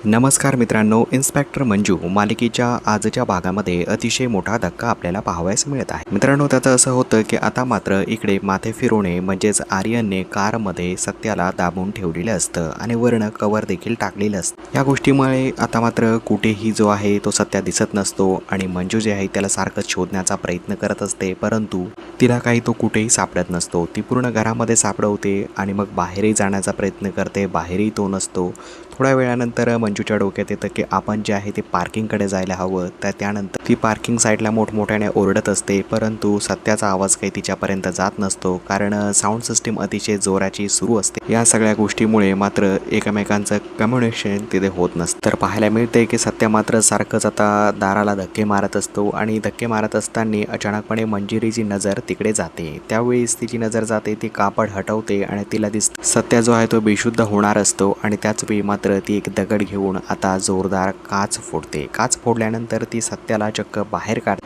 नमस्कार मित्रांनो, इन्स्पेक्टर मंजू मालिकेच्या आजच्या भागामध्ये अतिशय मोठा धक्का आपल्याला पाहावयास मिळत आहे. मित्रांनो, त्यात असं होतं की आता मात्र इकडे माथे फिरवणे म्हणजेच आर्यनने कारमध्ये सत्याला दाबून ठेवलेलं असतं आणि वर्ण कव्हर देखील टाकलेलं असतं. या गोष्टीमुळे आता मात्र कुठेही जो आहे तो सत्या दिसत नसतो आणि मंजू जे आहे त्याला सारखं शोधण्याचा प्रयत्न करत असते, परंतु तिला काही तो कुठेही सापडत नसतो. ती पूर्ण घरामध्ये सापडवते आणि मग बाहेरही जाण्याचा प्रयत्न करते, बाहेरही तो नसतो. थोड्या वेळानंतर मंजूच्या डोक्यात येतं की आपण जे आहे ते पार्किंगकडे जायला हवं. तर त्यानंतर ती पार्किंग साईडला मोठमोठ्याने ओरडत असते, परंतु सत्याचा आवाज काही तिच्यापर्यंत जात नसतो, कारण साऊंड सिस्टीम अतिशय जोराची सुरू असते. या सगळ्या गोष्टीमुळे मात्र एकमेकांचं कम्युनिकेशन तिथे होत नसतं. तर पाहायला मिळते की सत्या मात्र सारखंच आता दाराला धक्के मारत असतो आणि धक्के मारत असताना अचानकपणे मंजिरीची नजर तिकडे जाते. त्यावेळेस तिची नजर जाते, ती कापड हटवते आणि तिला दिसतं सत्या जो आहे तो बेशुद्ध होणार असतो आणि त्याच वेळी मात्र ती एक दगड घेऊन आता जोरदार काच फोडते. काच फोडल्यानंतर ती सत्याला चक्क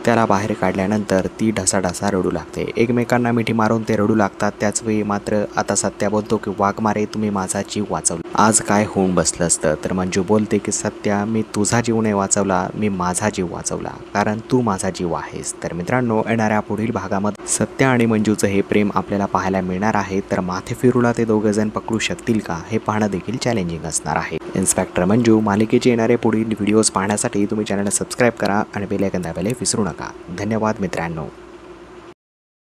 त्याला बाहेर काढल्यानंतर ती ढसाढसा रडू लागते. एकमेकांना मिठी मारून ते रडू लागतात. त्याच वेळी मात्र आता सत्या बोलतो की वाघमारे, तुम्ही माझा जीव वाचवला, आज काय होऊन बसलं असतं. तर मंजू बोलते की सत्या, मी तुझा जीव नाही वाचवला, मी माझा जीव वाचवला, कारण तू माझा जीव आहेस. तर मित्रांनो, येणाऱ्या पुढील भागामध्ये सत्या आणि मंजूचं हे प्रेम आपल्याला पाहायला मिळणार आहे. तर माथे फिरूला ते दोघं जण पकडू शकतील का, हे पाहणं देखील चॅलेंजिंग असणार आहे. इन्स्पेक्टर मंजू मालिकेचे येणारे पुढील व्हिडिओज पाहण्यासाठी तुम्ही चॅनलला सबस्क्राईब करा आणि बेल आयकॉन दाबायला विसरू नका. धन्यवाद मित्रांनो.